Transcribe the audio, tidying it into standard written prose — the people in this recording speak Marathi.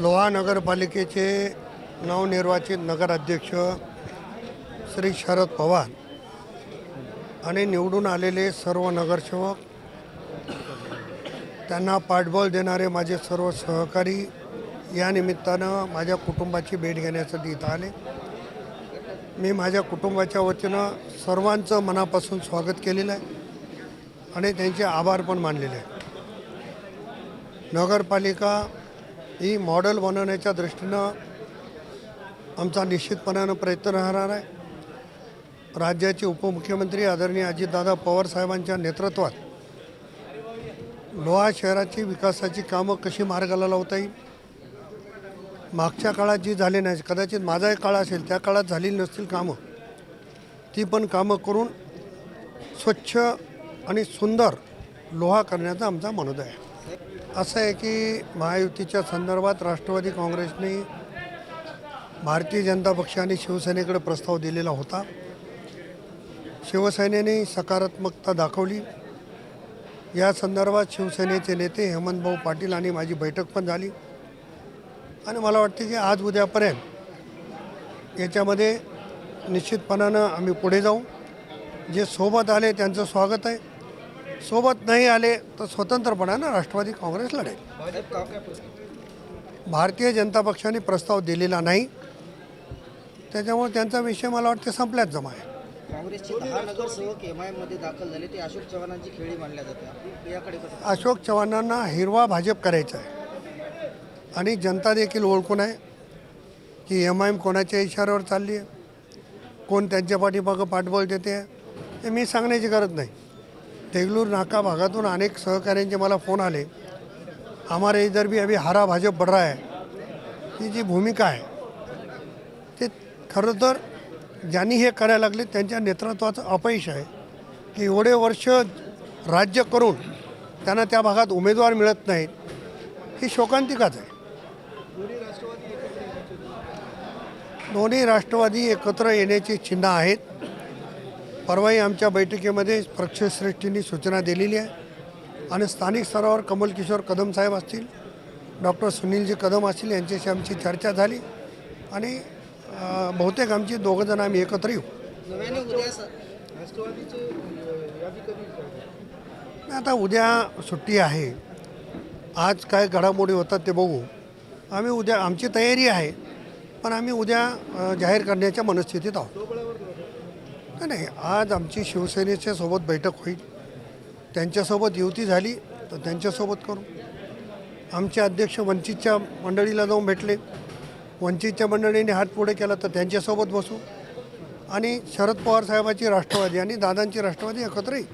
लोहा नगरपालिकेचे नवनिर्वाचित नगराध्यक्ष श्री शरद पवार आणि निवडून आलेले सर्व नगरसेवक, त्यांना पाठबळ देणारे माझे सर्व सहकारी या निमित्तानं माझ्या कुटुंबाची भेट घेण्यासाठी इथं आले. मी माझ्या कुटुंबाच्या वतीनं सर्वांचं मनापासून स्वागत केलेलं आहे आणि त्यांचे आभार पण मानलेले आहे. नगरपालिका ही मॉडेल बनवण्याच्या दृष्टीनं आमचा निश्चितपणानं प्रयत्न राहणार आहे. राज्याचे उपमुख्यमंत्री आदरणीय अजितदादा पवार साहेबांच्या नेतृत्वात लोहा शहराची विकासाची कामं कशी मार्गाला लावता येईल, मागच्या काळात जी झाली नाही, कदाचित माझाही काळ असेल त्या काळात झालेली नसतील कामं, ती पण कामं करून स्वच्छ आणि सुंदर लोहा करण्याचा आमचा मनोदय आहे. असं आहे की महायुतीच्या संदर्भात राष्ट्रवादी काँग्रेसने भारतीय जनता पक्ष आणि शिवसेनेकडे प्रस्ताव दिलेला होता. शिवसेनेने सकारात्मकता दाखवली. या संदर्भात शिवसेनेचे नेते हेमंतभाऊ पाटील आणि माझी बैठक पण झाली आणि मला वाटते की आज उद्यापर्यंत याच्यामध्ये निश्चितपणानं आम्ही पुढे जाऊ. जे सोबत आले त्यांचं स्वागत आहे, सोबत नाही आले तर स्वतंत्रपणानं राष्ट्रवादी काँग्रेस लढेल. भारतीय जनता पक्षाने प्रस्ताव दिलेला नाही, त्याच्यामुळे त्यांचा विषय मला वाटते संपल्यात जमा आहे. काँग्रेसचे 10 नगरसेवक एमआयएममध्ये दाखल झाले, ते अशोक चव्हाणांची खेळी मानल्या जाते. याकडे अशोक चव्हाणांना हिरवा भाजप करायचा आहे आणि जनता देखील ओळखून आहे की एमआयएम कोणाच्या इशाऱ्यावर चालली आहे, कोण त्यांच्या पाठीमागं पाठबळ देते आहे, हे मी सांगण्याची गरज नाही. देगलूर नाका भागातून अनेक सहकाऱ्यांचे मला फोन आले, हमारे इधर भी अभी हरा भाजप बढ़ रहा है. ही जी भूमिका आहे ते खरं तर ज्यांनी हे करायला लागले त्यांच्या नेतृत्वाचं अपयश आहे की एवढे वर्ष राज्य करून त्यांना त्या भागात उमेदवार मिळत नाहीत, ही शोकांतिकाच आहे. दोन्ही राष्ट्रवादी एकत्र येण्याची चिन्ह आहेत. परवाही आमच्या बैठकीमध्ये पक्षश्रेष्ठींनी सूचना दिलेली आहे आणि स्थानिक स्तरावर कमल किशोर कदम साहेब असतील, डॉक्टर सुनीलजी कदम असतील, यांच्याशी आमची चर्चा झाली आणि बहुतेक आमची दोघंजण आम्ही एकत्र येऊ. आता उद्या सुट्टी आहे, आज काय घडामोडी होतात ते बघू. आम्ही उद्या, आमची तयारी आहे, पण आम्ही उद्या जाहीर करण्याच्या मनस्थितीत आहोत. नाही, आज आमची शिवसेनेच्या सोबत बैठक होईल, त्यांच्यासोबत युती झाली तर त्यांच्यासोबत करू. आमचे अध्यक्ष वंचितच्या मंडळीला जाऊन भेटले, वंचितच्या मंडळीने हात पुढे केला तर त्यांच्यासोबत बसू आणि शरद पवार साहेबांची राष्ट्रवादी आणि दादांची राष्ट्रवादी एकत्र येईल.